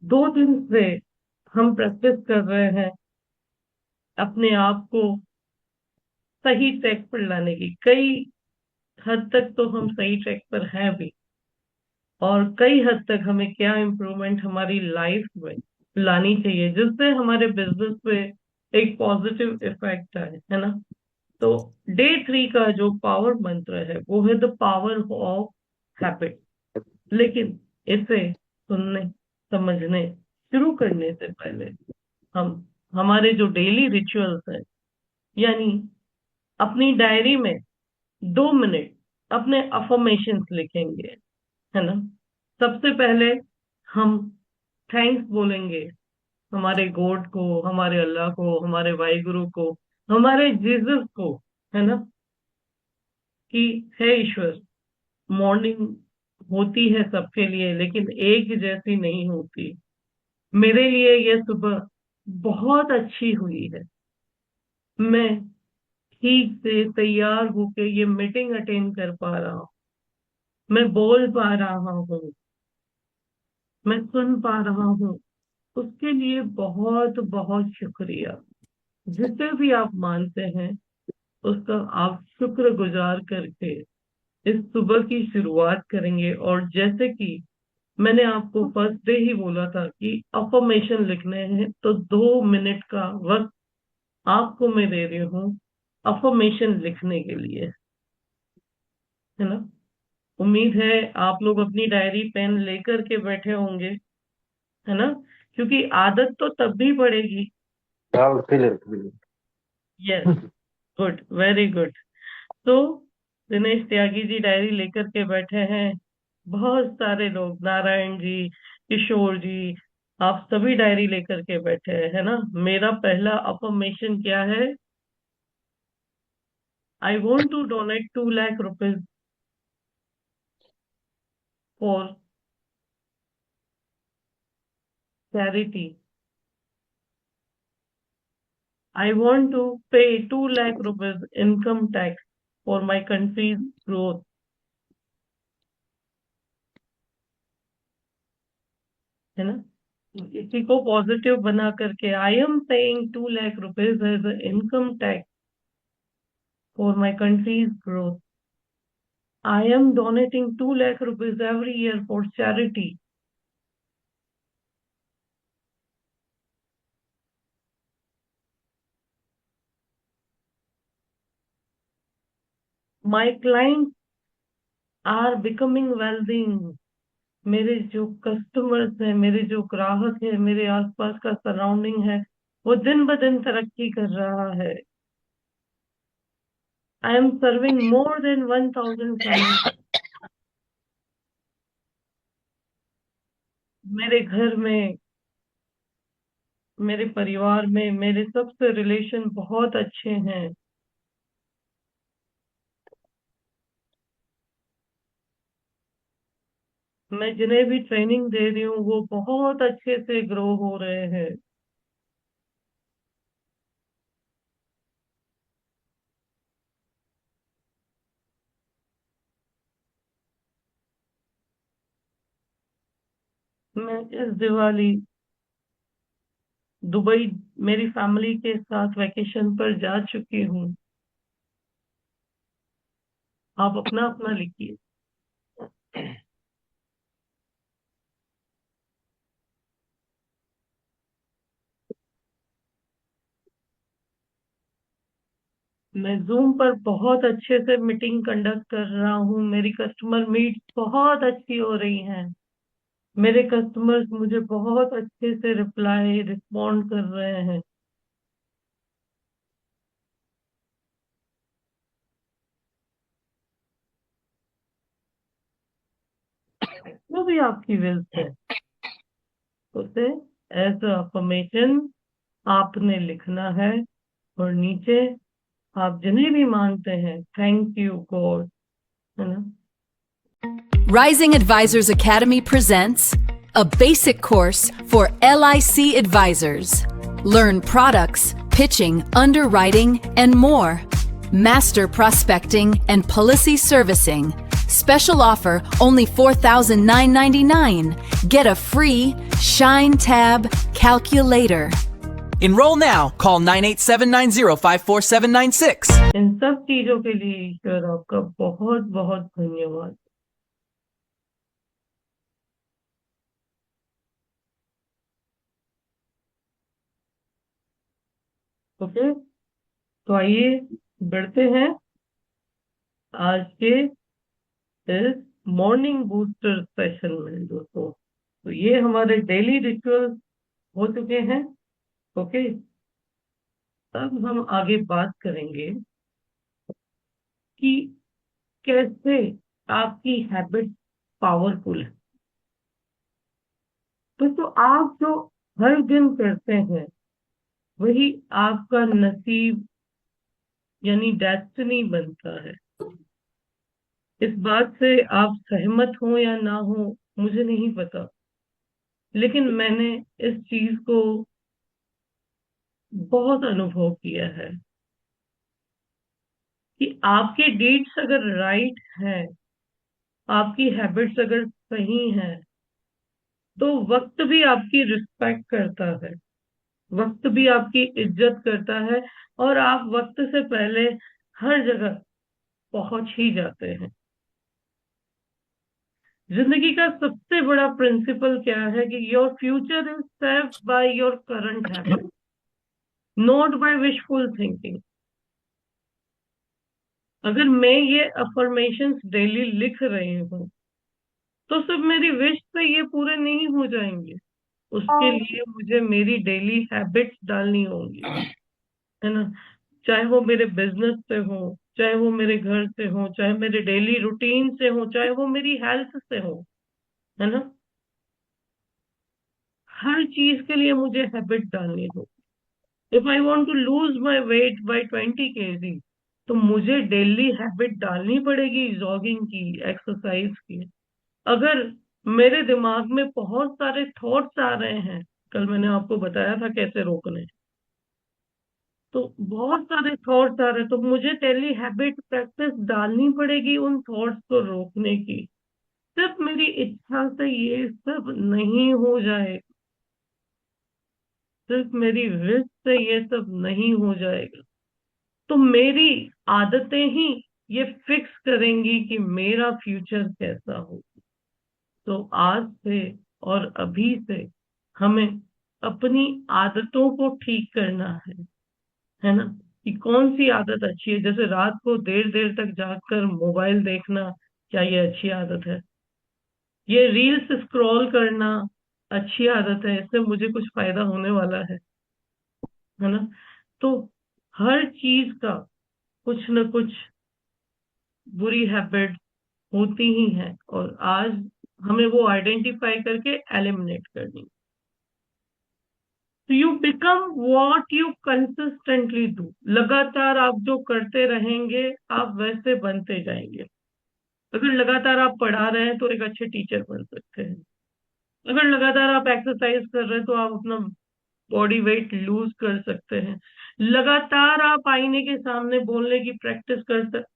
2 दिन से हम प्रैक्टिस कर रहे हैं अपने आप को सही ट्रैक पर लाने की। कई हद तक तो हम सही ट्रैक पर हैं भी, और कई हद तक हमें क्या इम्प्रूवमेंट हमारी लाइफ में लानी चाहिए जिससे हमारे बिजनेस पे एक पॉजिटिव इफेक्ट आए, है ना। तो डे 3 का जो पावर मंत्र है वो है द पावर ऑफ हैबिट। लेकिन इसे सुनने, समझने, शुरू करने से पहले हम हमारे जो डेली रिचुअल्स हैं, यानी अपनी डायरी में 2 मिनट अपने अफर्मेशंस लिखेंगे, है ना। सबसे पहले हम थैंक्स बोलेंगे हमारे गॉड को, हमारे अल्लाह को, हमारे वाहिगुरु को, हमारे जीसस को, है ना, कि हे ईश्वर, मॉर्निंग होती है सबके लिए लेकिन एक जैसी नहीं होती। मेरे लिए यह सुबह बहुत अच्छी हुई है। मैं ठीक से तैयार होके ये मीटिंग अटेंड कर पा रहा हूँ। मैं बोल पा रहा हूँ, मैं सुन पा रहा हूँ। उसके लिए बहुत बहुत शुक्रिया। जिसे भी आप मानते हैं उसका आप शुक्रगुजार करके इस सुबह की शुरुआत करेंगे। और जैसे कि मैंने आपको फर्स्ट डे ही बोला था कि अफर्मेशन लिखने हैं, तो 2 मिनट का वक्त आपको मैं दे रही हूँ अफर्मेशन लिखने के लिए, है ना। उम्मीद है आप लोग अपनी डायरी पेन लेकर के बैठे होंगे, है ना, क्योंकि आदत तो तब भी पड़ेगी। I'll fill it. Fill it. Yes, good, very good. तो दिनेश त्यागी जी डायरी लेकर के बैठे हैं। बहुत सारे लोग, नारायण जी, किशोर जी, आप सभी डायरी लेकर के बैठे हैं, है ना। मेरा पहला अफर्मेशन क्या है? I want to donate 2 lakh rupees for charity. I want to pay 2 lakh rupees income tax for my country's growth, है ना। इसी को पॉजिटिव बना करके I am paying 2 lakh rupees as income tax for my country's growth. I am donating 2 lakh rupees every year for charity. My clients are becoming wealthy. मेरे जो customers हैं, मेरे जो ग्राहक हैं, मेरे आसपास का सराउंडिंग है, वो दिन ब दिन तरक्की कर रहा है। I am serving more than 1,000 families. मेरे घर में, मेरे परिवार में मेरे सबसे रिलेशन बहुत अच्छे हैं। मैं जिन्हें भी ट्रेनिंग दे रही हूँ वो बहुत अच्छे से ग्रो हो रहे हैं। मैं इस दिवाली दुबई मेरी फैमिली के साथ वैकेशन पर जा चुकी हूँ। आप अपना अपना लिखिए। मैं जूम पर बहुत अच्छे से मीटिंग कंडक्ट कर रहा हूँ। मेरी कस्टमर मीट बहुत अच्छी हो रही हैं। मेरे कस्टमर्स मुझे बहुत अच्छे से रिप्लाई रिस्पॉन्ड कर रहे हैं। जो भी आपकी विल है उसे एज अफर्मेशन आपने लिखना है। और नीचे आप जिन्हें भी मानते हैं, थैंक यू गॉड, है ना। Rising Advisors Academy presents a basic course for LIC advisors. Learn products, pitching, underwriting, and more. Master prospecting and policy servicing. Special offer, only $4,999. Get a free Shine Tab calculator. Enroll now. Call 98790-54796. इन सब चीजों के लिए ईश्वर आपका बहुत बहुत धन्यवाद। Okay, तो आइए बढ़ते हैं आज के इस मॉर्निंग बूस्टर सेशन में दोस्तों। तो ये हमारे डेली रिचुअल्स हो चुके हैं। ओके, अब हम आगे बात करेंगे कि कैसे आपकी हैबिट पावरफुल है। तो आप जो हर दिन करते हैं वही आपका नसीब यानी डेस्टिनी बनता है। इस बात से आप सहमत हो या ना हो मुझे नहीं पता, लेकिन मैंने इस चीज को बहुत अनुभव किया है कि आपके डीड्स अगर राइट है, आपकी हैबिट्स अगर सही हैं, तो वक्त भी आपकी रिस्पेक्ट करता है, वक्त भी आपकी इज्जत करता है, और आप वक्त से पहले हर जगह पहुंच ही जाते हैं। जिंदगी का सबसे बड़ा प्रिंसिपल क्या है कि your future is saved by your current habit, not by wishful thinking. अगर मैं ये अफर्मेशंस डेली लिख रही हूँ तो सिर्फ मेरी विश से ये पूरे नहीं हो जाएंगे, उसके लिए मुझे मेरी डेली हैबिट्स डालनी होंगी, है ना। चाहे वो मेरे बिजनेस से हो, चाहे वो मेरे घर से हो, चाहे मेरे डेली रूटीन से हो, चाहे वो मेरी हेल्थ से हो, है ना। हर चीज के लिए मुझे हैबिट डालनी होगी। If I want to lose my weight by 20 kg, तो मुझे डेली हैबिट डालनी पड़ेगी जॉगिंग की, एक्सरसाइज की। अगर मेरे दिमाग में बहुत सारे थॉट्स आ रहे हैं, कल मैंने आपको बताया था कैसे रोकने, तो बहुत सारे थॉट्स आ रहे हैं, तो मुझे डेली हैबिट प्रैक्टिस डालनी पड़ेगी उन थॉट्स को रोकने की। सिर्फ मेरी इच्छा से ये सब नहीं हो जाए, सिर्फ मेरी विश से ये सब नहीं हो जाएगा। तो मेरी आदतें ही ये फिक्स करेंगी कि मेरा फ्यूचर कैसा हो। तो आज से और अभी से हमें अपनी आदतों को ठीक करना है ना, कि कौन सी आदत अच्छी है। जैसे रात को देर देर तक जागकर मोबाइल देखना, क्या ये अच्छी आदत है? ये रील्स स्क्रॉल करना अच्छी आदत है? इससे मुझे कुछ फायदा होने वाला है ना। तो हर चीज का कुछ न कुछ बुरी हैबिट होती ही है, और आज हमें वो आइडेंटिफाई करके एलिमिनेट करनी। तो you become what you consistently do. लगातार आप जो करते रहेंगे आप वैसे बनते जाएंगे। अगर लगातार आप पढ़ा रहे हैं तो एक अच्छे टीचर बन सकते हैं। अगर लगातार आप एक्सरसाइज कर रहे हैं तो आप अपना बॉडी वेट लूज कर सकते हैं। लगातार आप आईने के सामने बोलने की प्रैक्टिस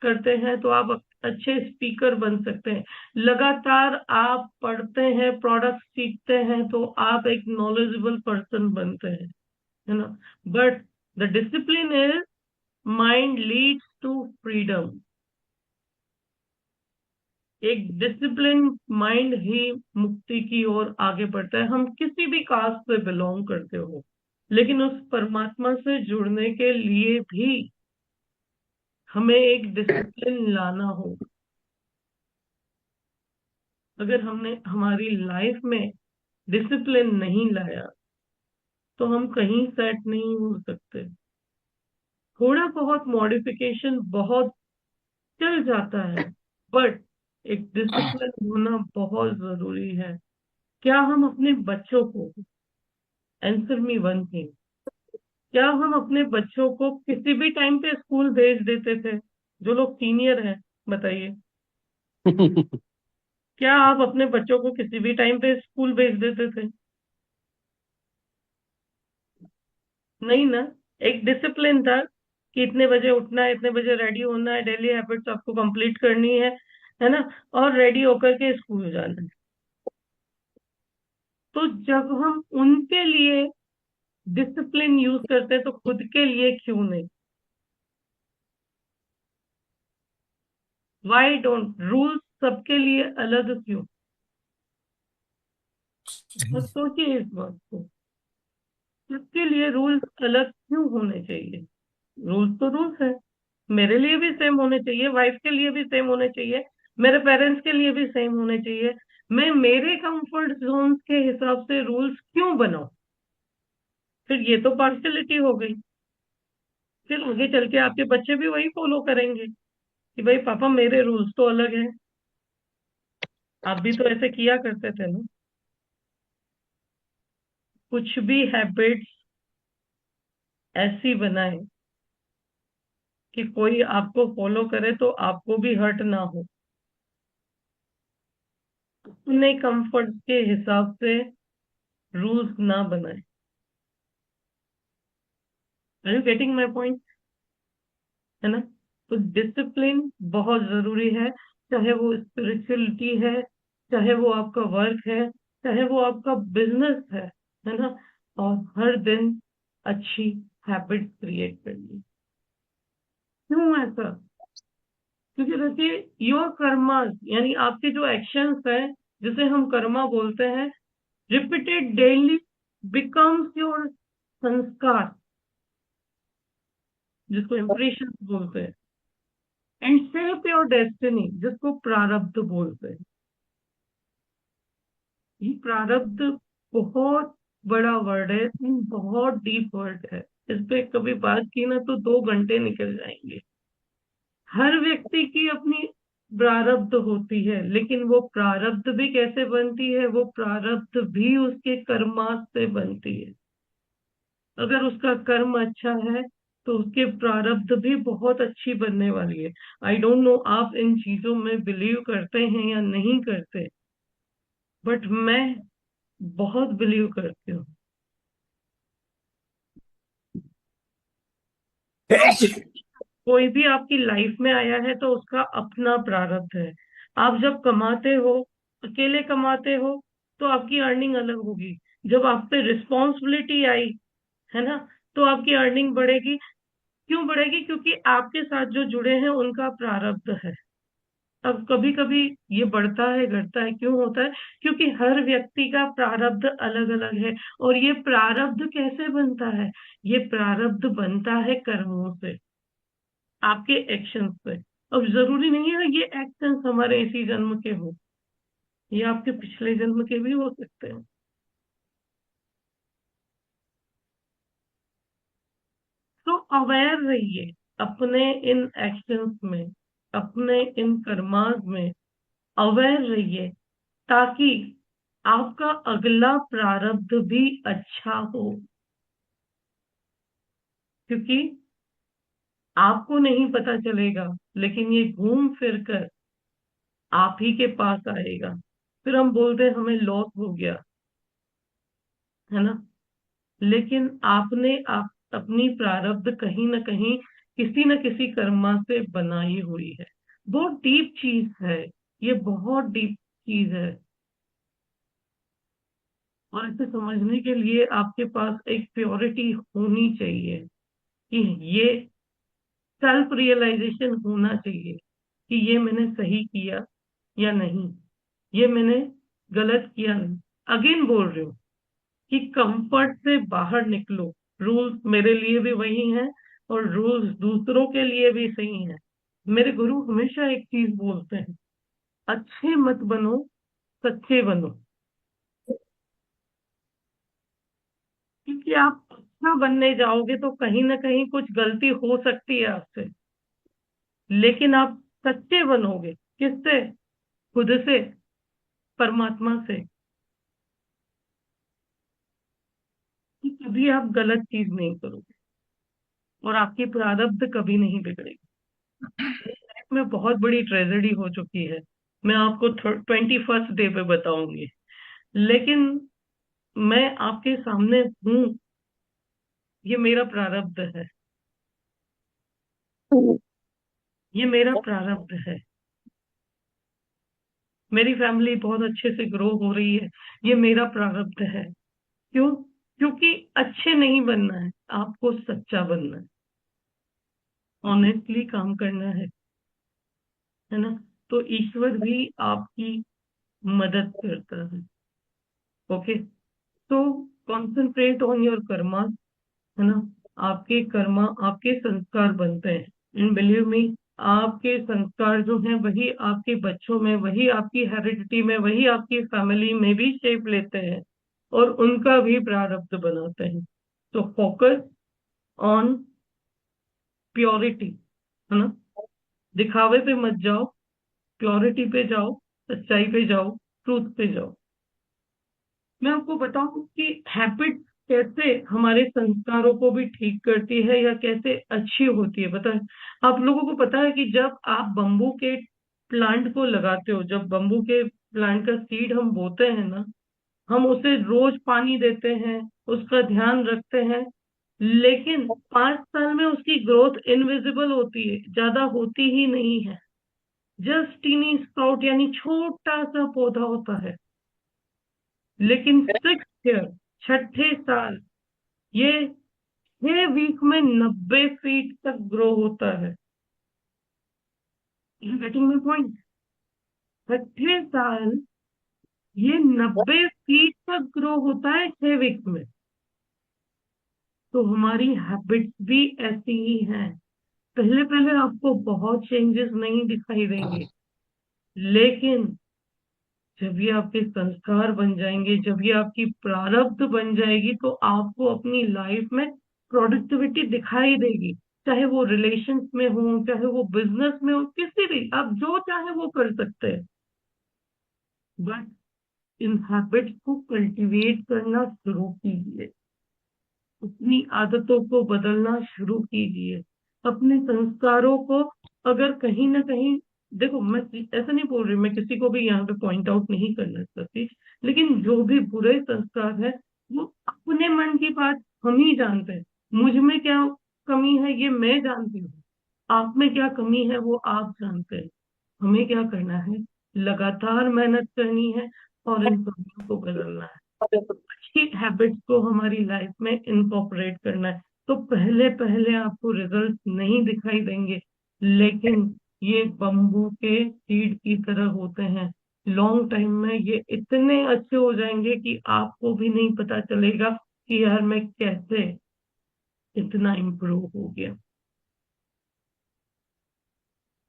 करते हैं तो आप अच्छे स्पीकर बन सकते हैं। लगातार आप पढ़ते हैं, प्रोडक्ट सीखते हैं तो आप एक नॉलेजेबल पर्सन बनते हैं, है ना। But the discipline is mind leads to freedom. एक डिसिप्लिन माइंड ही मुक्ति की ओर आगे बढ़ता है। हम किसी भी कास्ट से बिलोंग करते हो, लेकिन उस परमात्मा से जुड़ने के लिए भी हमें एक डिसिप्लिन लाना होगा। अगर हमने हमारी लाइफ में डिसिप्लिन नहीं लाया तो हम कहीं सेट नहीं हो सकते। थोड़ा बहुत मॉडिफिकेशन बहुत चल जाता है, बट एक डिसिप्लिन होना बहुत जरूरी है। क्या हम अपने बच्चों को, आंसर मी वन थिंग, क्या हम अपने बच्चों को किसी भी टाइम पे स्कूल भेज देते थे? जो लोग सीनियर हैं बताइए, क्या आप अपने बच्चों को किसी भी टाइम पे स्कूल भेज देते थे? नहीं ना। एक डिसिप्लिन था कि इतने बजे उठना है, इतने बजे रेडी होना है, डेली हैबिट्स आपको कंप्लीट करनी है है ना, और रेडी होकर के स्कूल जाना है। तो जब हम उनके लिए डिसिप्लिन यूज करते हैं तो खुद के लिए क्यों नहीं? वाई डोंट रूल्स सबके लिए अलग क्यों? और सोचिए इस बात को, सबके लिए रूल्स अलग क्यों होने चाहिए? रूल्स तो रूल्स है, मेरे लिए भी सेम होने चाहिए, वाइफ के लिए भी सेम होने चाहिए, मेरे पेरेंट्स के लिए भी सेम होने चाहिए। मैं मेरे कंफर्ट जोन के हिसाब से रूल्स क्यों बनाऊं? फिर ये तो पार्शलिटी हो गई। फिर आगे चल के आपके बच्चे भी वही फॉलो करेंगे कि भाई पापा मेरे रूल्स तो अलग हैं, आप भी तो ऐसे किया करते थे ना। कुछ भी हैबिट्स ऐसी बनाए कि कोई आपको फॉलो करे तो आपको भी हर्ट ना हो। अपने कंफर्ट के हिसाब से रूल्स ना बनाए। Are you getting my point? है ना? तो डिसिप्लिन बहुत जरूरी है, चाहे वो स्पिरिचुअलिटी है, चाहे वो आपका वर्क है, चाहे वो आपका बिजनेस है ना? और हर दिन अच्छी हैबिट क्रिएट करनी। क्यों ऐसा? क्योंकि देखिए, योर कर्मा यानी आपके जो एक्शंस हैं, जिसे हम कर्मा बोलते हैं, रिपीटेड डेली बिकम्स योर संस्कार, जिसको इम्प्रेशन बोलते हैं, एंड शेप योर डेस्टिनी, जिसको प्रारब्ध बोलते हैं। ये प्रारब्ध बहुत बड़ा वर्ड है, बहुत डीप वर्ड है। इस पे कभी बात की ना तो 2 घंटे निकल जाएंगे। हर व्यक्ति की अपनी प्रारब्ध होती है, लेकिन वो प्रारब्ध भी कैसे बनती है? वो प्रारब्ध भी उसके कर्मा से बनती है। अगर उसका कर्म अच्छा है तो उसके प्रारब्ध भी बहुत अच्छी बनने वाली है। आई डोंट नो आप इन चीजों में बिलीव करते हैं या नहीं करते, बट मैं बहुत बिलीव करती हूँ। कोई भी आपकी लाइफ में आया है तो उसका अपना प्रारब्ध है। आप जब कमाते हो, अकेले कमाते हो, तो आपकी अर्निंग अलग होगी। जब आप पे रिस्पॉन्सिबिलिटी आई, है ना, तो आपकी अर्निंग बढ़ेगी। क्यों बढ़ेगी? क्योंकि आपके साथ जो जुड़े हैं उनका प्रारब्ध है। अब कभी कभी ये बढ़ता है घटता है, क्यों होता है? क्योंकि हर व्यक्ति का प्रारब्ध अलग अलग है। और ये प्रारब्ध कैसे बनता है? ये प्रारब्ध बनता है कर्मों से, आपके एक्शन से। अब जरूरी नहीं है ये एक्शंस हमारे इसी जन्म के हो, ये आपके पिछले जन्म के भी हो सकते हैं। तो अवेयर रहिए अपने इन एक्शंस में, अपने इन कर्मास में अवेयर रहिए, ताकि आपका अगला प्रारब्ध भी अच्छा हो। क्योंकि आपको नहीं पता चलेगा, लेकिन ये घूम फिर कर आप ही के पास आएगा। फिर हम बोलते हैं हमें लॉस हो गया, है ना? लेकिन आपने आप अपनी प्रारब्ध कहीं ना कहीं किसी न किसी कर्मा से बनाई हुई है। बहुत डीप चीज है, ये बहुत डीप चीज है। और इसे समझने के लिए आपके पास एक प्योरिटी होनी चाहिए कि ये सेल्फ रियलाइजेशन होना चाहिए कि ये मैंने सही किया या नहीं, ये मैंने गलत किया नहीं। अगेन बोल रही हूँ कि कंफर्ट से बाहर निकलो। रूल्स मेरे लिए भी वही हैं और रूल्स दूसरों के लिए भी सही हैं। मेरे गुरु हमेशा एक चीज बोलते हैं, अच्छे मत बनो, सच्चे बनो। क्योंकि आप अच्छा बनने जाओगे तो कहीं ना कहीं कुछ गलती हो सकती है आपसे, लेकिन आप सच्चे बनोगे किससे? खुद से, परमात्मा से, कि कभी आप गलत चीज नहीं करोगे और आपकी प्रारब्ध कभी नहीं बिगड़ेगी। लाइफ में बहुत बड़ी ट्रेजेडी हो चुकी है, मैं आपको 21st डे पे बताऊंगी, लेकिन मैं आपके सामने हूँ, ये मेरा प्रारब्ध है, ये मेरा प्रारब्ध है। मेरी फैमिली बहुत अच्छे से ग्रो हो रही है, ये मेरा प्रारब्ध है। क्यों? क्योंकि अच्छे नहीं बनना है, आपको सच्चा बनना है, ऑनेस्टली काम करना है ना। तो ईश्वर भी आपकी मदद करता है। ओके, तो कॉन्सेंट्रेट ऑन योर कर्मा, है ना। आपके कर्मा आपके संस्कार बनते हैं, एंड बिलीव मी, आपके संस्कार जो हैं वही आपके बच्चों में, वही आपकी हेरिडिटी में, वही आपकी फैमिली में भी शेप लेते हैं और उनका भी प्रारब्ध बनाते हैं। तो फोकस ऑन प्योरिटी, है ना। दिखावे पे मत जाओ, प्योरिटी पे जाओ, सच्चाई पे जाओ, ट्रूथ पे जाओ। मैं आपको बताऊं कि हैबिट कैसे हमारे संस्कारों को भी ठीक करती है या कैसे अच्छी होती है, बताएं। आप लोगों को पता है कि जब आप बम्बू के प्लांट को लगाते हो, जब बम्बू के प्लांट का सीड हम बोते हैं ना, हम उसे रोज पानी देते हैं, उसका ध्यान रखते हैं, लेकिन 5 साल में उसकी ग्रोथ इनविजिबल होती है, ज्यादा होती ही नहीं है। जस्ट टीनी स्प्राउट यानी छोटा सा पौधा होता है, लेकिन 6 ईयर, छठे साल, ये 6 वीक में 90 फीट तक ग्रो होता है। You getting my point? छठे साल ये 90 फीट तक ग्रो होता है 6 वीक में। तो हमारी हैबिट्स भी ऐसी ही हैं। पहले पहले आपको बहुत चेंजेस नहीं दिखाई देंगे, लेकिन जब ये आपके संस्कार बन जाएंगे, जब ये आपकी प्रारब्ध बन जाएगी, तो आपको अपनी लाइफ में प्रोडक्टिविटी दिखाई देगी। चाहे वो रिलेशंस में हो, चाहे वो बिजनेस में हो, किसी भी, आप जो चाहे वो कर सकते हैं। बट इन हैबिट्स को कल्टीवेट करना शुरू कीजिए, अपनी आदतों को बदलना शुरू कीजिए, अपने संस्कारों को, अगर कहीं ना कहीं, देखो मैं ऐसा नहीं बोल रही, मैं किसी को भी यहाँ पे पॉइंट आउट नहीं करना चाहती, लेकिन जो भी बुरे संस्कार है वो अपने मन की बात हम ही जानते हैं। मुझ में क्या कमी है ये मैं जानती हूँ, आप में क्या कमी है वो आप जानते हैं। हमें क्या करना है? लगातार मेहनत करनी है और इन कमियों को बदलना है, अच्छी हैबिट्स को हमारी लाइफ में इनकॉर्पोरेट करना है। तो पहले पहले आपको रिजल्ट नहीं दिखाई देंगे, लेकिन ये बम्बू के सीड की तरह होते हैं। लॉन्ग टाइम में ये इतने अच्छे हो जाएंगे कि आपको भी नहीं पता चलेगा कि यार मैं कैसे इतना इम्प्रूव हो गया।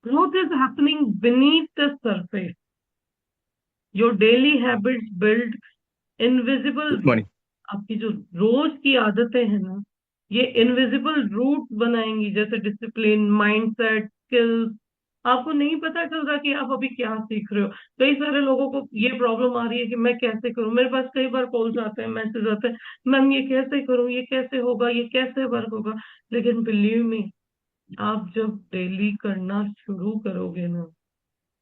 Growth is happening beneath the surface. Your daily habits build invisible. Good morning. आपकी जो रोज की आदतें हैं ना, ये इनविजिबल रूट बनाएंगी, जैसे डिसिप्लिन, माइंडसेट, स्किल्स। आपको नहीं पता चल रहा कि आप अभी क्या सीख रहे हो। कई सारे लोगों को ये प्रॉब्लम आ रही है कि मैं कैसे करूं, मेरे पास कई बार कॉल्स आते हैं, मैसेज आते हैं, मैम ये कैसे करूं, ये कैसे होगा, ये कैसे वर्क होगा। लेकिन बिलीव मी, आप जब डेली करना शुरू करोगे ना,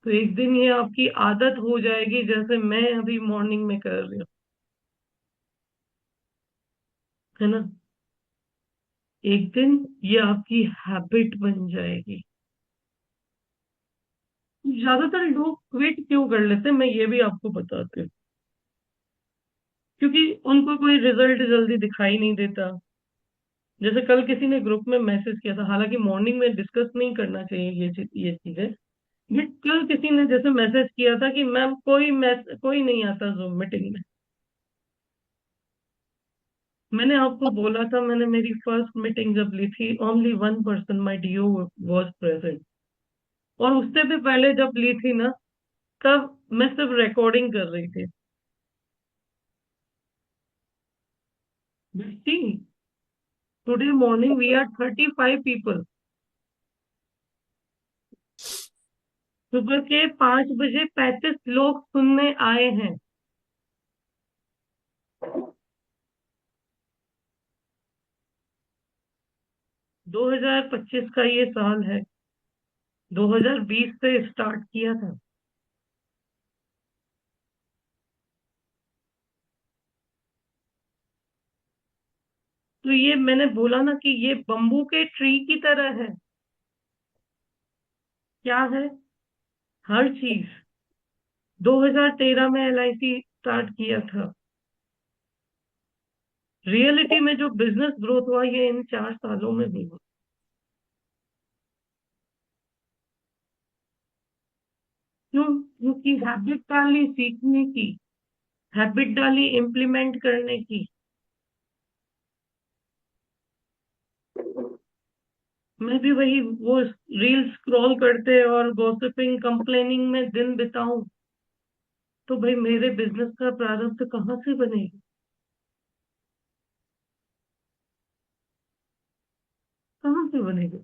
तो एक दिन ये आपकी आदत हो जाएगी, जैसे मैं अभी मॉर्निंग में कर रही हूँ, है ना। एक दिन ये आपकी हैबिट बन जाएगी। ज्यादातर लोग क्विट क्यों कर लेते हैं, मैं ये भी आपको बताती हूँ। क्योंकि उनको कोई रिजल्ट जल्दी दिखाई नहीं देता। जैसे कल किसी ने ग्रुप में मैसेज किया था, हालांकि मॉर्निंग में डिस्कस नहीं करना चाहिए ये चीजें, बट कल किसी ने जैसे मैसेज किया था कि मैम कोई नहीं आता जूम मीटिंग में। मैंने आपको बोला था, मैंने मेरी फर्स्ट मीटिंग जब ली थी, only 1 person my DO was present. और उससे भी पहले जब ली थी ना, तब मैं सिर्फ रिकॉर्डिंग कर रही थी। Today morning we are 35 people. सुबह के 5 बजे 35 लोग सुनने आए हैं। 2025 का ये साल है, 2020 से स्टार्ट किया था। तो ये मैंने बोला ना कि ये बम्बू के ट्री की तरह है। क्या है? हर चीज 2013 में LIC स्टार्ट किया था। रियलिटी में जो बिजनेस ग्रोथ हुआ ये इन 4 सालों में भी हुआ। क्यों? क्योंकि हैबिट डाली सीखने की, हैबिट डाली इम्प्लीमेंट करने की। मैं भी वही वो रील स्क्रॉल करते और गॉसिपिंग कंप्लेनिंग में दिन बिताऊं तो भाई मेरे बिजनेस का प्रारंभ कहाँ से बनेगा? कहाँ से बनेगा?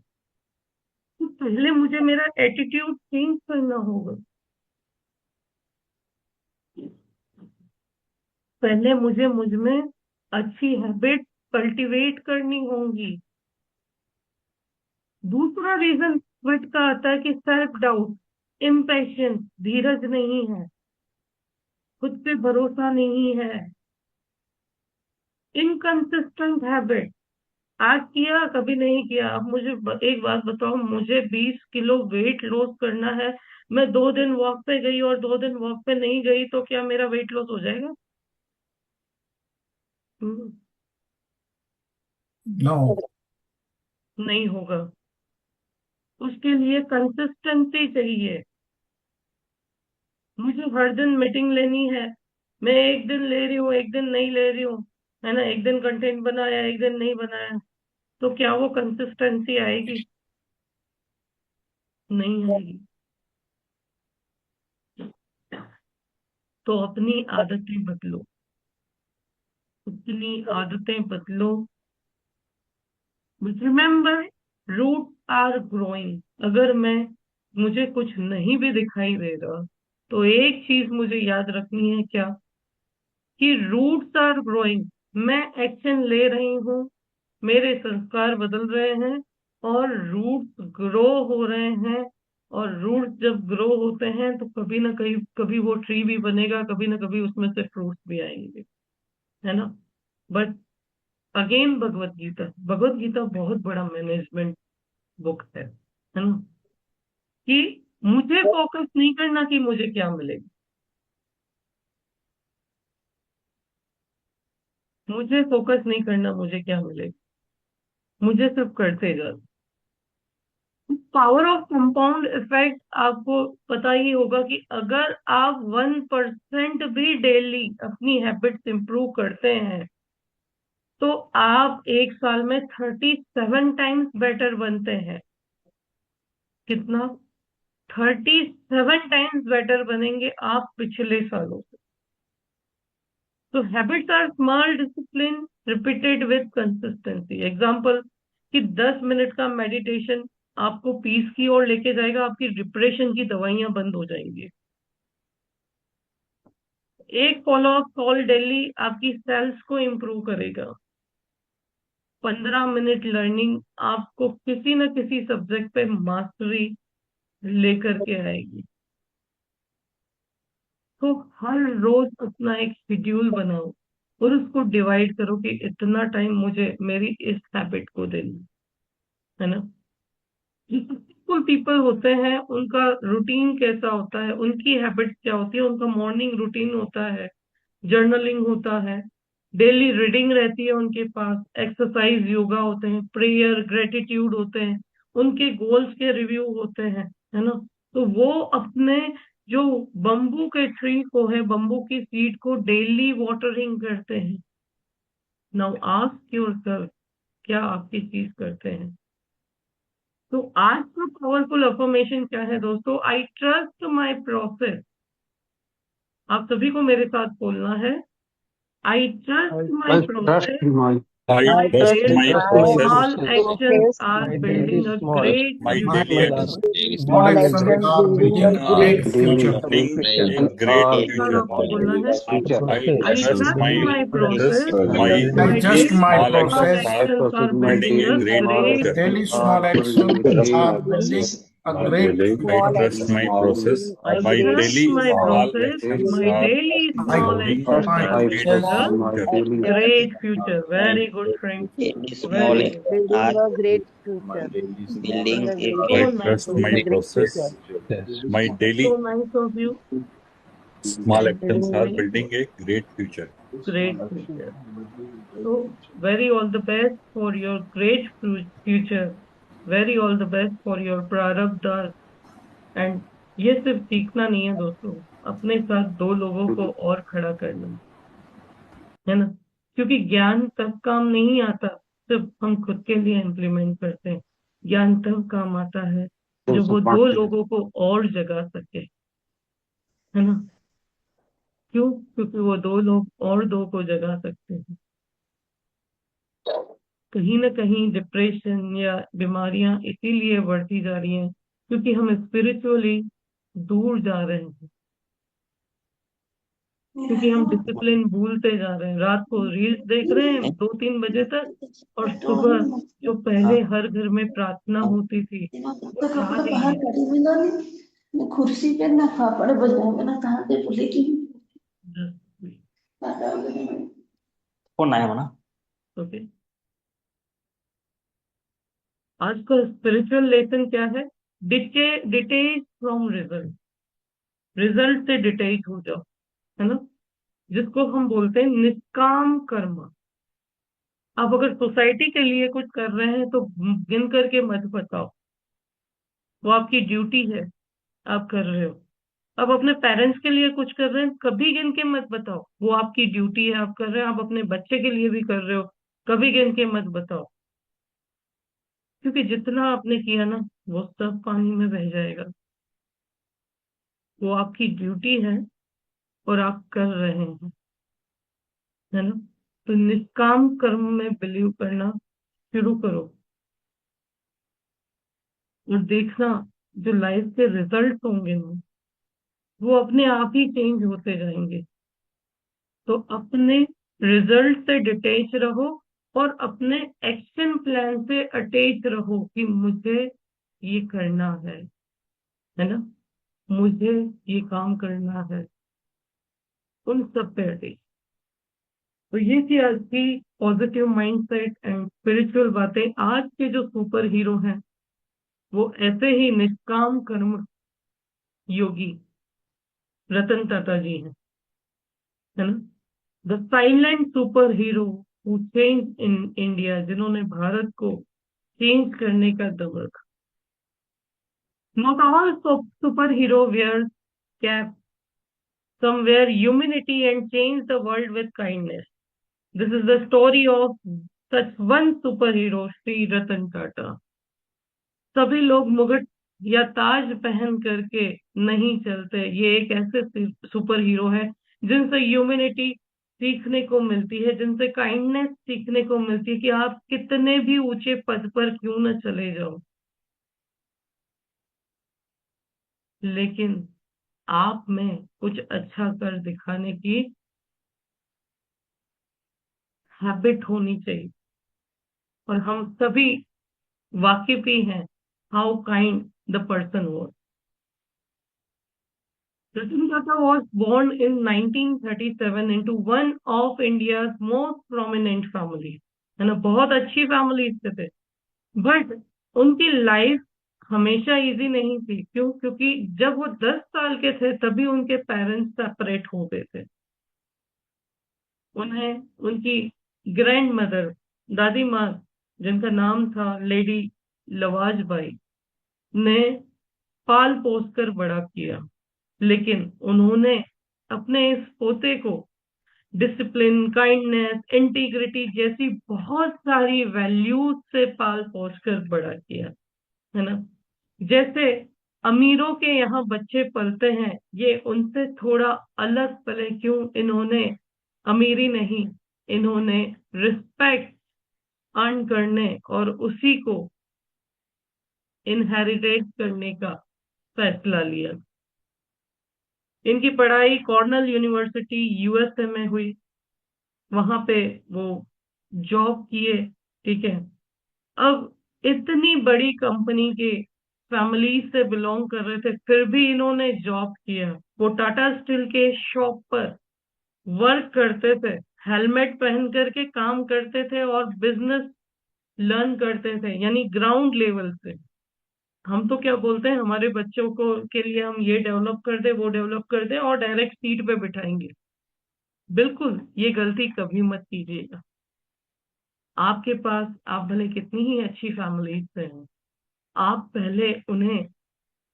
तो पहले मुझे मेरा एटीट्यूड चेंज करना होगा। पहले मुझे मुझ में अच्छी हैबिट कल्टीवेट करनी होंगी। दूसरा रीजन क्विट का आता है कि सेल्फ डाउट, इम्पेशंस, धीरज नहीं है, खुद पे भरोसा नहीं है, इनकंसिस्टेंट हैबिट। आज किया कभी नहीं किया। अब मुझे एक बात बताओ, मुझे 20 किलो वेट लॉस करना है, मैं 2 दिन वॉक पे गई और 2 दिन वॉक पे नहीं गई तो क्या मेरा वेट लॉस हो जाएगा? हम्म, No. नहीं होगा। उसके लिए कंसिस्टेंसी चाहिए। मुझे हर दिन मीटिंग लेनी है, मैं एक दिन ले रही हूँ एक दिन नहीं ले रही हूँ, है ना, एक दिन कंटेंट बनाया एक दिन नहीं बनाया, तो क्या वो कंसिस्टेंसी आएगी? नहीं आएगी। तो अपनी आदतें बदलो, अपनी आदतें बदलो। Remember, root are growing. अगर मुझे कुछ नहीं भी दिखाई दे रहा तो एक चीज मुझे याद रखनी है, क्या? कि रूट्स आर ग्रोइंग। मैं एक्शन ले रही हूँ, मेरे संस्कार बदल रहे हैं और रूट्स ग्रो हो रहे हैं। और रूट्स जब ग्रो होते हैं तो कभी ना कभी कभी वो ट्री भी बनेगा, कभी ना कभी उसमें से फ्रूट्स भी आएंगे, है ना। बट अगेन भगवत गीता, भगवत गीता बहुत बड़ा मैनेजमेंट बुक है ना। कि मुझे फोकस नहीं करना कि मुझे क्या मिलेगा, मुझे फोकस नहीं करना मुझे क्या मिलेगा, मुझे सिर्फ करते जाना। पावर ऑफ कंपाउंड इफेक्ट आपको पता ही होगा कि अगर आप 1% भी डेली अपनी हैबिट्स इंप्रूव करते हैं तो आप एक साल में 37 टाइम्स बेटर बनते हैं। कितना? 37 टाइम्स बेटर बनेंगे आप पिछले सालों से। तो habits are small discipline repeated with consistency. Example कि 10 मिनट का मेडिटेशन आपको पीस की ओर लेके जाएगा, आपकी डिप्रेशन की दवाइयां बंद हो जाएंगी। एक फॉलो अप कॉल डेली आपकी सेल्स को इंप्रूव करेगा। 15 मिनट लर्निंग आपको किसी न किसी सब्जेक्ट पे मास्टरी लेकर के आएगी। तो हर रोज अपना एक शेड्यूल बनाओ और उसको डिवाइड करो कि इतना टाइम मुझे मेरी इस हैबिट को देना है ना। जो सक्सेसफुल पीपल होते हैं उनका रूटीन कैसा होता है, उनकी हैबिट्स क्या होती है? उनका मॉर्निंग रूटीन होता है, जर्नलिंग होता है, डेली रीडिंग रहती है उनके पास, एक्सरसाइज योगा होते हैं, प्रेयर ग्रेटिट्यूड होते हैं, उनके गोल्स के रिव्यू होते हैं, है ना। तो वो अपने जो बम्बू के ट्री को है, बम्बू की सीड को डेली वाटरिंग करते हैं। नाउ आस्क योरसेल्फ, क्या आपकी चीज करते हैं? तो आज का पावरफुल अफर्मेशन क्या है दोस्तों? I trust my process. आप सभी को मेरे साथ बोलना है, I trust my I trust process, my I my trust my daily process. small actions are My building daily a small great My daily future. actions small actions are building a great daily future. building a actions great are एक बार future. आपको बोलना है, future. I I trust trust my my process. process, My I my trust daily my small small actions process. are actions are My building building a a daily great small great future. Daily actions small are building actions a great are building a great I future. trust my process. I My trust daily my small process, actions my are daily I small building trust actions my a are I great building trust a process. my future. daily great future. Very good, friend. Daily small Very good. are building a great future. building a So I great nice trust of future. my you. process. My So daily nice of you. Small and actions are building building a great future. great future. So, very all the best for your great future. Very all the best for your प्रारब्ध. And ये सिर्फ सीखना नहीं है दोस्तों, अपने साथ दो लोगों को और खड़ा करना है ना, क्योंकि ज्ञान तब काम नहीं आता सिर्फ हम खुद के लिए इम्प्लीमेंट करते हैं। ज्ञान तब काम आता है जब वो दो लोगों को और जगा सके, है ना। क्यों? क्योंकि वो दो लोग और दो को जगा सकते हैं। कहीं ना कहीं डिप्रेशन या बीमारियां इसीलिए बढ़ती जा रही हैं क्योंकि हम स्पिरिचुअली दूर जा रहे हैं, क्योंकि हम डिसिप्लिन भूलते जा रहे हैं। रात को रील्स देख रहे हैं 2-3 बजे तक, और सुबह जो पहले हर घर में प्रार्थना होती थी वो जा कपड़ा रही बाहर है। करी मिला नहीं मैं कुर्सी पे ना फापड़ बजाऊंगा ना कहाँ से बोले कि कौन आया बना? ओके, आज का स्पिरिचुअल लेसन क्या है? Detach from result. रिजल्ट से डिटेच हो जाओ, है ना, जिसको हम बोलते हैं निष्काम कर्म। आप अगर सोसाइटी के लिए कुछ कर रहे हैं तो गिन करके मत बताओ, वो आपकी ड्यूटी है, आप कर रहे हो। आप अपने पेरेंट्स के लिए कुछ कर रहे हैं, कभी गिन के मत बताओ, वो आपकी ड्यूटी है, आप कर रहे हैं। आप अपने बच्चे के लिए भी कर रहे हो, कभी गिन के मत बताओ, क्योंकि जितना आपने किया ना वो सब पानी में बह जाएगा। वो आपकी ड्यूटी है और आप कर रहे हैं, है ना। तो निष्काम कर्म में बिलीव करना शुरू करो और देखना जो लाइफ के रिजल्ट होंगे ना वो अपने आप ही चेंज होते जाएंगे। तो अपने रिजल्ट से डिटेच रहो और अपने एक्शन प्लान से अटैच रहो कि मुझे ये करना है ना, मुझे ये काम करना है, उन सब पे अटैच। तो ये थी आज की पॉजिटिव माइंडसेट एंड स्पिरिचुअल बातें। आज के जो सुपर हीरो हैं वो ऐसे ही निष्काम कर्म योगी रतन टाटा जी हैं, है ना। The silent super hero who change in India, जिन्होंने भारत को चेंज करने का दम रखा। Not all super hero wear cap, some wear humanity and change the world with kindness. This is the story of such one superhero, Sri Ratan Tata. सभी लोग मुकुट या ताज पहन करके नहीं चलते। ये एक ऐसे सुपर हीरो है जिनसे ह्यूमैनिटी सीखने को मिलती है, जिनसे काइंडनेस सीखने को मिलती है कि आप कितने भी ऊंचे पद पर क्यों न चले जाओ, लेकिन आप में कुछ अच्छा कर दिखाने की हैबिट होनी चाहिए। और हम सभी वाकिफ ही हैं how kind the person was. Ratan Tata was born in 1937 into one of India's most prominent families, है ना, बहुत अच्छी फैमिली से थे। बट उनकी लाइफ हमेशा इजी नहीं थी। क्यों? क्योंकि जब वो 10 साल के थे तभी उनके पेरेंट्स सेपरेट हो गए थे। उन्हें उनकी ग्रैंड मदर, दादी माँ, जिनका नाम था लेडी लवाजबाई, ने पाल पोस कर बड़ा किया। लेकिन उन्होंने अपने इस पोते को डिसिप्लिन, काइंडनेस, इंटीग्रिटी जैसी बहुत सारी वैल्यूज से पाल पोस कर बड़ा किया, है ना। जैसे अमीरों के यहाँ बच्चे पलते हैं, ये उनसे थोड़ा अलग पले। क्यों? इन्होंने अमीरी नहीं, इन्होंने रिस्पेक्ट अर्न करने और उसी को इनहेरिटेट करने का फैसला लिया। इनकी पढ़ाई कॉर्नेल यूनिवर्सिटी यूएसए में हुई, वहां पे वो जॉब किए, ठीक है। अब इतनी बड़ी कंपनी के फैमिली से बिलोंग कर रहे थे, फिर भी इन्होंने जॉब किया। वो टाटा स्टील के शॉप पर वर्क करते थे, हेलमेट पहन करके काम करते थे और बिजनेस लर्न करते थे, यानी ग्राउंड लेवल से हम तो क्या बोलते हैं, हमारे बच्चों को के लिए हम ये डेवलप कर दे, वो डेवलप कर दे और डायरेक्ट सीट पे बिठाएंगे। बिल्कुल ये गलती कभी मत कीजिएगा। आपके पास, आप भले कितनी ही अच्छी फैमिली से हैं, आप पहले उन्हें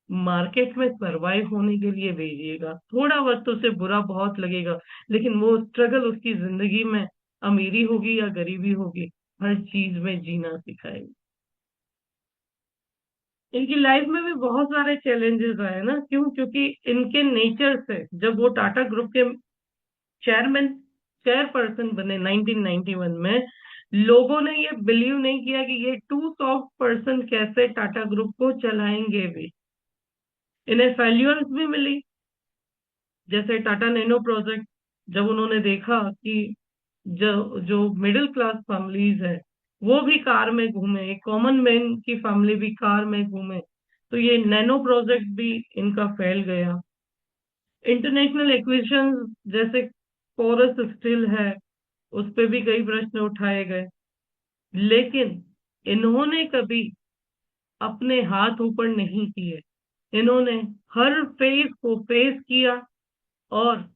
मार्केट में सरवाइव होने के लिए भेजिएगा। थोड़ा वक्त उसे बुरा बहुत लगेगा, लेकिन वो स्ट्रगल उसकी जिंदगी में, अमीरी होगी या गरीबी होगी, हर चीज में जीना सिखाएगी। इनकी लाइफ में भी बहुत सारे चैलेंजेस आए ना, क्यों? क्योंकि इनके नेचर से, जब वो टाटा ग्रुप के चेयरमैन चेयरपर्सन बने 1991 में, लोगों ने ये बिलीव नहीं किया कि ये टू सॉफ्ट पर्सन कैसे टाटा ग्रुप को चलाएंगे भी। इन्हें फेल्यूर्स भी मिली, जैसे टाटा नैनो प्रोजेक्ट। जब उन्होंने देखा कि जो जो मिडिल क्लास फैमिलीज है वो भी कार में घूमे, एक कॉमन मैन की फैमिली भी कार में घूमे, तो ये नैनो प्रोजेक्ट भी इनका फेल गया। इंटरनेशनल एक्विजिशन जैसे कोरस स्टील है, उस पे भी कई प्रश्न उठाए गए, लेकिन इन्होंने कभी अपने हाथ ऊपर नहीं किए। इन्होंने हर फेज को फेस किया और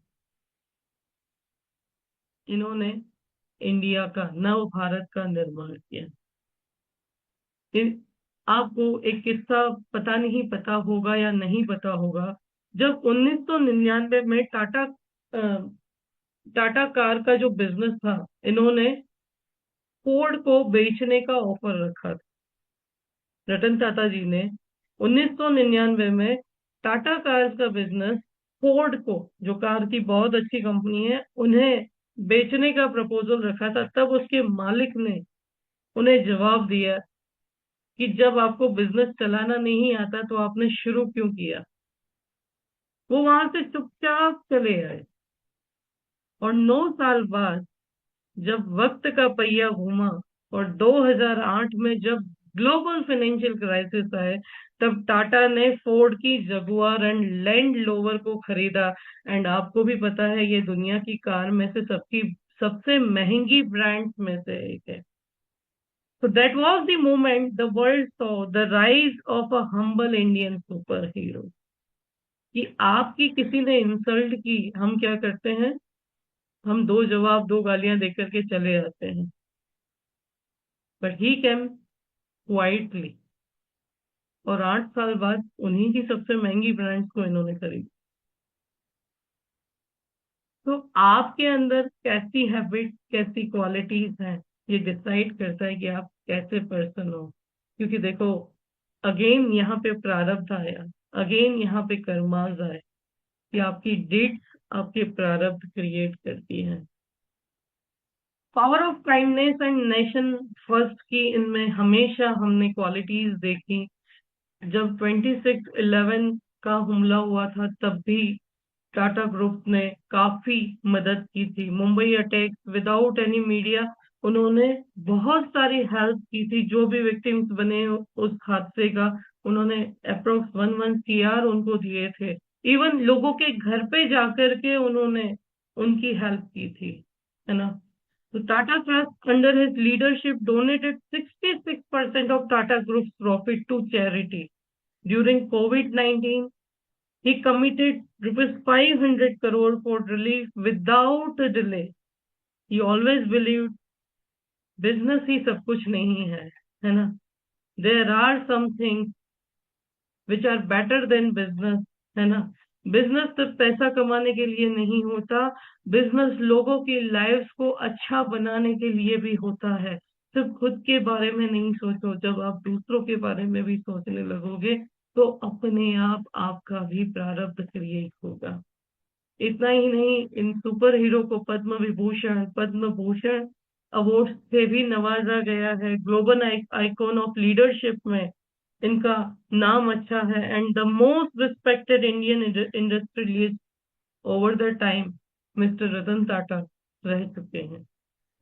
इन्होंने इंडिया का, नव भारत का निर्माण किया। आपको एक किस्सा पता नहीं पता होगा या नहीं पता होगा, जब 1999 में टाटा कार का जो बिजनेस था, इन्होंने फोर्ड को बेचने का ऑफर रखा था। रतन टाटा जी ने 1999 में टाटा कार्स का बिजनेस फोर्ड को, जो कार की बहुत अच्छी कंपनी है, उन्हें बेचने का प्रपोजल रखा था। तब उसके मालिक ने उन्हें जवाब दिया कि जब आपको बिजनेस चलाना नहीं आता तो आपने शुरू क्यों किया। वो वहां से चुपचाप चले आए और 9 साल बाद जब वक्त का पहिया घूमा और 2008 में जब ग्लोबल फाइनेंशियल क्राइसिस आए, तब टाटा ने फोर्ड की जगुआर एंड लैंड रोवर को खरीदा। एंड आपको भी पता है ये दुनिया की कार में से सबसे महंगी ब्रांड्स में से एक है। So that was the moment the world saw the rise of a humble Indian superhero. कि आपकी किसी ने इंसल्ट की, हम क्या करते हैं, हम दो जवाब, दो गालियां देकर के चले जाते हैं। बट ही केम क्वाइटली, और 8 साल बाद उन्हीं की सबसे महंगी ब्रांड्स को इन्होंने खरीदा। तो आपके अंदर कैसी हैबिट, कैसी क्वालिटीज हैं, ये डिसाइड करता है कि आप कैसे पर्सन हो। क्योंकि देखो, अगेन यहाँ पे प्रारब्ध आया, अगेन यहाँ पे कर्माज आए कि आपकी डीड्स आपके प्रारब्ध क्रिएट करती हैं। Power of kindness and nation first की इनमें हमेशा हमने क्वालिटीज देखी। जब 26/11 का हमला हुआ था, तब भी टाटा ग्रुप ने काफी मदद की थी। Mumbai attack, without any media, उन्होंने बहुत सारी हेल्प की थी। जो भी विक्टिम्स बने उस हादसे का, उन्होंने अप्रोक्स 1 CR उनको दिए थे। इवन लोगों के घर पे जाकर के उन्होंने उनकी हेल्प की थी, है ना। तो Tata trust under his leadership donated 66% of Tata Group's profit to charity. During COVID-19, he committed rupees 500 crore for relief without a delay. He always believed business ही सब कुछ नहीं है ना। There are some things which are better than business, है ना। Business सिर्फ पैसा कमाने के लिए नहीं होता, बिजनेस लोगों की लाइफ्स को अच्छा बनाने के लिए भी होता है। सिर्फ खुद के बारे में नहीं सोचो, जब आप दूसरों के बारे में भी सोचने लगोगे तो अपने आप आपका भी प्रारब्ध क्रिएट होगा। इतना ही नहीं, इन सुपर हीरो को पद्म विभूषण, पद्म भूषण अवार्ड से भी नवाजा गया है। ग्लोबल आइकॉन ऑफ लीडरशिप में इनका नाम अच्छा है। And the most respected Indian industrialist over the time mister Ratan Tata रह चुके हैं।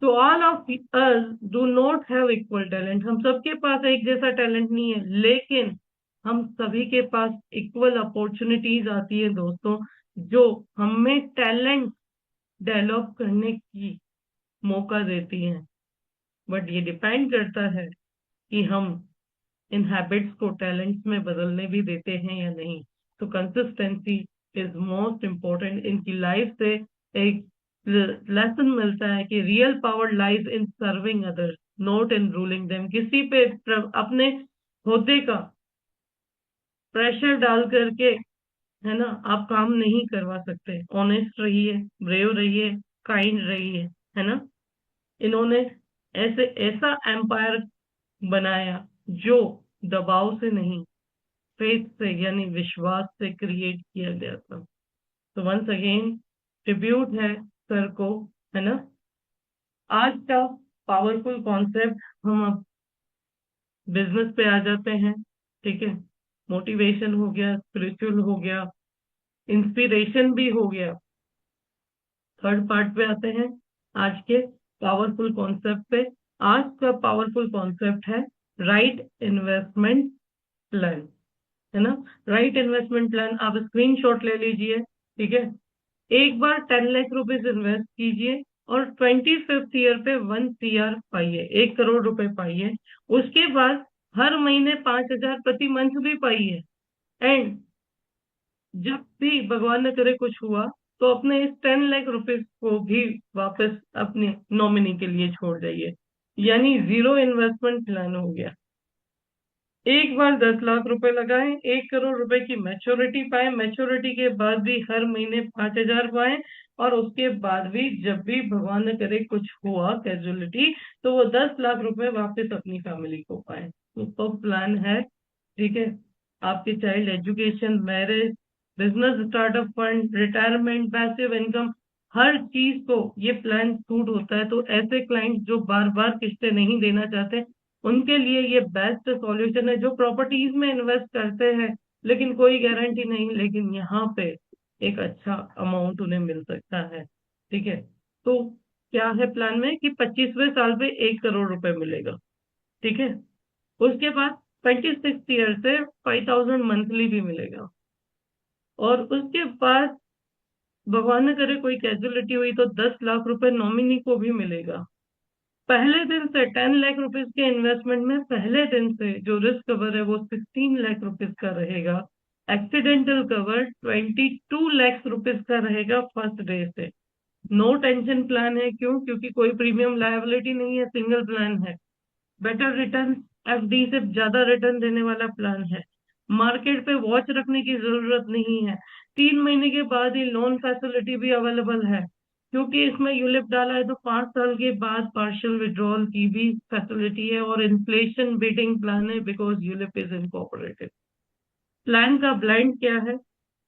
तो all of us do not have equal talent. हम सबके पास एक जैसा टैलेंट नहीं है, लेकिन हम सभी के पास इक्वल अपॉर्चुनिटीज आती है दोस्तों, जो हमें टैलेंट डेवलप करने की मौका देती हैं। बट ये डिपेंड करता है कि हम इन हैबिट्स को टैलेंट्स में बदलने भी देते हैं या नहीं। तो कंसिस्टेंसी इज मोस्ट इम्पोर्टेंट। इनकी लाइफ से एक लेसन मिलता है कि real power lies in serving others, not in ruling them. किसी पे अपने होद्दे का प्रेशर डाल करके, है ना, आप काम नहीं करवा सकते। ऑनेस्ट रहिए, ब्रेव रहिए, काइंड रहिए, है ना। इन्होंने ऐसा एम्पायर बनाया जो दबाव से नहीं, फेथ से यानी विश्वास से क्रिएट किया गया था। तो वंस अगेन ट्रिब्यूट है सर को, है ना। आज का पावरफुल कॉन्सेप्ट, हम अब बिजनेस पे आ जाते हैं। ठीक है, मोटिवेशन हो गया, स्पिरिचुअल हो गया, इंस्पिरेशन भी हो गया। थर्ड पार्ट पे आते हैं आज के पावरफुल कॉन्सेप्ट पे। आज का पावरफुल कॉन्सेप्ट है राइट इन्वेस्टमेंट प्लान, है ना। राइट इन्वेस्टमेंट प्लान आप स्क्रीनशॉट ले लीजिए। ठीक है, एक बार 10 लाख रुपीज इन्वेस्ट कीजिए और 25th ईयर पे 1 CR पाइए, 1 करोड़ रुपए पाइए। उसके बाद हर महीने 5,000 प्रति मंथ भी पाइए। एंड जब भी भगवान न करे कुछ हुआ तो अपने इस 10 लाख रुपीज को भी वापस अपने नॉमिनी के लिए छोड़ जाइए, यानी जीरो इन्वेस्टमेंट प्लान हो गया। एक बार 10 लाख रुपए लगाएं, 1 करोड़ रुपए की मैच्योरिटी पाए, मैच्योरिटी के बाद भी हर महीने 5,000 पाए, और उसके बाद भी जब भी भगवान न करे कुछ हुआ कैजुअलिटी, तो वो 10 लाख रुपए वापस अपनी फैमिली को पाए। तो प्लान है। ठीक है, आपके child education, marriage, business startup fund, retirement, passive income, हर चीज को ये प्लान सूट होता है। तो ऐसे क्लाइंट जो बार बार किस्तें नहीं देना चाहते, उनके लिए ये बेस्ट सॉल्यूशन है। जो प्रॉपर्टीज में इन्वेस्ट करते हैं लेकिन कोई गारंटी नहीं, लेकिन यहाँ पे एक अच्छा अमाउंट उन्हें मिल सकता है। ठीक है, तो क्या है प्लान में कि 25वें साल पे 1 करोड़ रुपए मिलेगा। ठीक है, उसके बाद 26th ईयर से 5,000 मंथली भी मिलेगा, और उसके बाद भगवान न करे कोई कैजुअलिटी हुई तो 10 लाख रुपए नॉमिनी को भी मिलेगा। पहले दिन से 10 लाख रुपीज के इन्वेस्टमेंट में पहले दिन से जो रिस्क कवर है वो 16 लाख रुपीज का रहेगा। एक्सीडेंटल कवर 22 लाख रुपीज का रहेगा फर्स्ट डे से। नो टेंशन प्लान है। क्यों? क्योंकि कोई प्रीमियम लायबिलिटी नहीं है, सिंगल प्लान है। बेटर रिटर्न, FD से ज्यादा रिटर्न देने वाला प्लान है। मार्केट पे वॉच रखने की जरूरत नहीं है। 3 महीने के बाद ही लोन फैसिलिटी भी अवेलेबल है, क्योंकि इसमें यूलिप डाला है। तो 5 साल के बाद पार्शियल विड्रॉल की भी फैसिलिटी है, और इन्फ्लेशन बीटिंग प्लान है, because ULIP is incorporated. Plan का ब्लाइंड क्या है?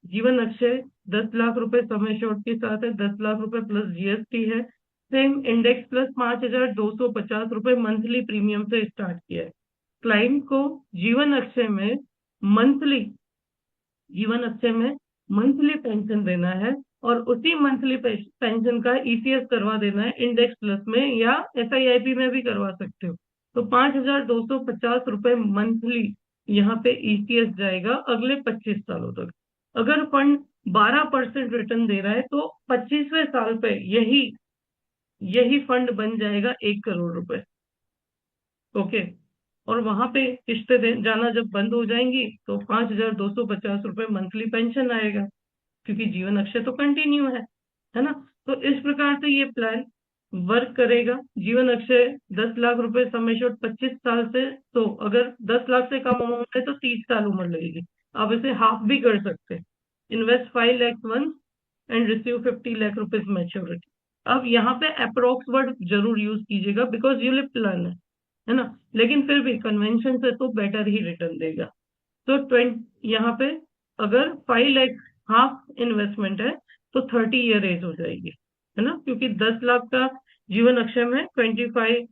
जीवन अक्षय 10 लाख रुपए समय शॉर्ट के साथ है, 10 लाख रुपए प्लस GST है। सेम इंडेक्स प्लस 5,250 रुपए मंथली प्रीमियम से स्टार्ट किया है। क्लाइंट को जीवन अक्षय में मंथली पेंशन देना है, और उसी मंथली पेंशन का ECS करवा देना है इंडेक्स प्लस में, या SIIP में भी करवा सकते हो। तो 5,250 रुपए मंथली यहाँ पे ECS जाएगा अगले 25 सालों तक। अगर फंड 12% रिटर्न दे रहा है तो 25वें साल पे यही फंड बन जाएगा 1 करोड़ रुपए। ओके, और वहां पे किस्तें जाना जब बंद हो जाएंगी तो 5,250 रुपए मंथली पेंशन आएगा, क्योंकि जीवन अक्षय तो कंटिन्यू है ना। तो इस प्रकार से ये प्लान वर्क करेगा। जीवन अक्षय 10 लाख रुपए समय शॉर्ट 25 साल से, तो अगर 10 लाख से कम अमाउंट है तो 30 साल उम्र लगेगी। आप इसे हाफ भी कर सकते हैं। Invest 5 lakh once and receive 50 lakh rupees maturity. अब यहाँ पे अप्रोक्स वर्ड जरूर यूज कीजिएगा, बिकॉज यूलिप प्लान है ना, लेकिन फिर भी कन्वेंशन से तो बेटर ही रिटर्न देगा। तो 20 यहाँ पे अगर 5 लाख हाफ इन्वेस्टमेंट है तो 30 ईयर एज हो जाएगी, है ना, क्योंकि 10 लाख का जीवन अक्षय में 25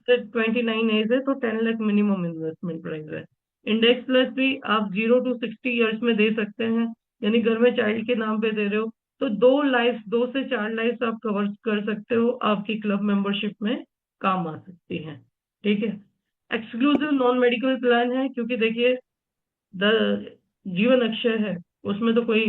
से 29 एज है, तो 10 लाख मिनिमम इन्वेस्टमेंट प्राइस है। इंडेक्स प्लस भी आप 0 to 60 ईयर्स में दे सकते हैं, यानी घर में चाइल्ड के नाम पे दे रहे हो तो 2 से 4 लाइफ आप कवर कर सकते हो, आपकी क्लब मेंबरशिप में काम आ सकती है। ठीक है, एक्सक्लूसिव नॉन मेडिकल प्लान है, क्योंकि देखिए जीवन अक्षय है उसमें तो कोई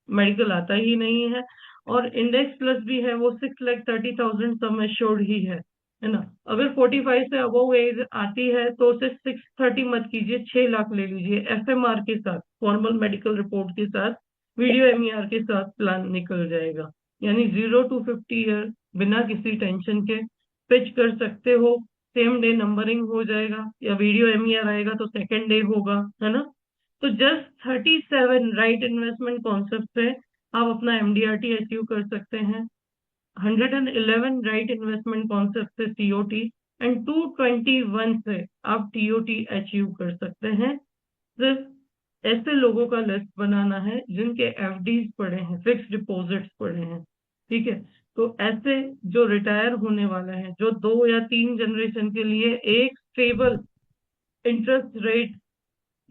मेडिकल आता ही नहीं है, और इंडेक्स प्लस भी है वो 6,30,000 सम एश्योर्ड ही है है ना। अगर 45 से अबव एज आती है तो उसे 630 मत कीजिए, 6 लाख ले लीजिए, एफएमआर के साथ, फॉर्मल मेडिकल रिपोर्ट के साथ, वीडियो एमईआर के साथ प्लान निकल जाएगा। यानी 0 to 50 ईयर बिना किसी टेंशन के पिच कर सकते हो। सेम डे नंबरिंग हो जाएगा, या वीडियो एमईआर आएगा तो सेकेंड डे होगा, है ना। तो जस्ट 37 राइट इन्वेस्टमेंट कॉन्सेप्ट से आप अपना एमडीआरटी अचीव कर सकते हैं। 111 राइट इन्वेस्टमेंट कॉन्सेप्ट से सीओटी, एंड 221 से आप टीओटी अचीव कर सकते हैं। सिर्फ ऐसे लोगों का लिस्ट बनाना है जिनके एफडीज पड़े हैं, फिक्स डिपॉजिट्स पड़े हैं, ठीक है। तो ऐसे जो रिटायर होने वाले हैं, जो 2 या 3 जनरेशन के लिए एक स्टेबल इंटरेस्ट रेट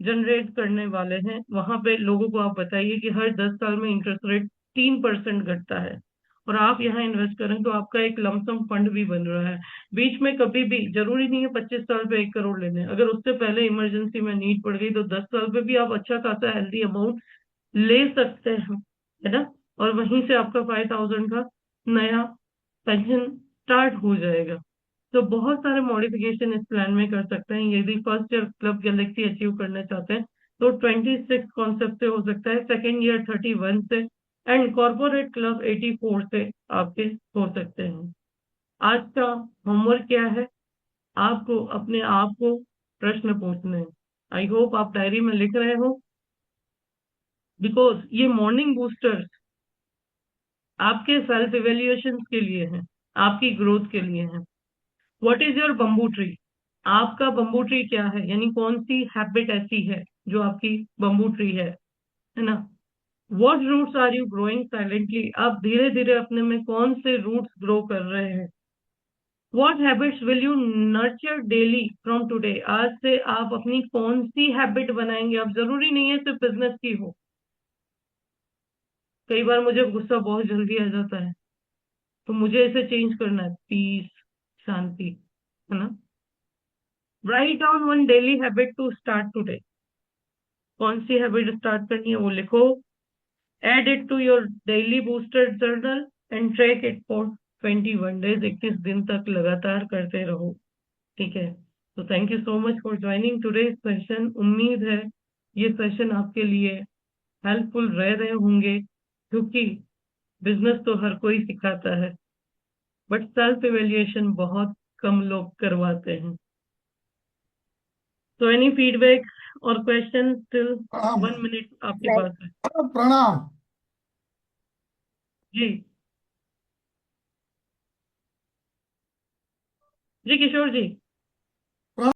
जनरेट करने वाले हैं, वहां पे लोगों को आप बताइए कि हर 10 साल में इंटरेस्ट रेट 3% घटता है, और आप यहाँ इन्वेस्ट करें तो आपका एक लमसम फंड भी बन रहा है। बीच में कभी भी जरूरी नहीं है 25 साल पे 1 करोड़ लेने, अगर उससे पहले इमरजेंसी में नीड पड़ गई तो 10 साल पे भी आप अच्छा खासा हेल्दी अमाउंट ले सकते हैं, है ना। और वहीं से आपका 5,000 का नया पेंशन स्टार्ट हो जाएगा। तो बहुत सारे मॉडिफिकेशन इस प्लान में कर सकते हैं। यदि first year club Galaxy achieve करना चाहते हैं तो 26 कॉन्सेप्ट से हो सकता है, सेकेंड ईयर 31 से, एंड कॉर्पोरेट क्लब 84 से आपके हो सकते हैं। आज का होमवर्क क्या है, आपको अपने आप को प्रश्न पूछने हैं। आई होप आप डायरी में लिख रहे हो, बिकॉज ये मॉर्निंग बूस्टर्स आपके सेल्फ इवेल्युएशन के लिए हैं, आपकी ग्रोथ के लिए हैं। What is your bamboo tree, आपका बम्बू ट्री क्या है, यानी कौन सी हैबिट ऐसी है जो आपकी बम्बू ट्री है ना। What roots are you growing silently, आप धीरे धीरे अपने में कौन से रूट्स ग्रो कर रहे हैं। What habits will you nurture daily from today, आज से आप अपनी कौन सी हैबिट बनाएंगे। अब जरूरी नहीं है सिर्फ बिजनेस की हो, कई बार मुझे गुस्सा बहुत जल्दी आ जाता है, तो मुझे इसे चेंज करना है, पीस, शांति, है ना। Write down one daily habit to start today, कौन सी हैबिट स्टार्ट करनी है वो लिखो। Add it to your daily booster journal and track it for 21 days, 21 दिन तक लगातार करते रहो, ठीक है। तो thank you so much for joining today session. उम्मीद है ये सेशन आपके लिए हेल्पफुल रह रहे होंगे, क्योंकि बिजनेस तो हर कोई सिखाता है, बट सेल्फ इवेल्युएशन बहुत कम लोग करवाते हैं। तो एनी फीडबैक और क्वेश्चन टिल प्रणाम 1 मिनट आपके पास है। प्रणाम। जी जी किशोर जी।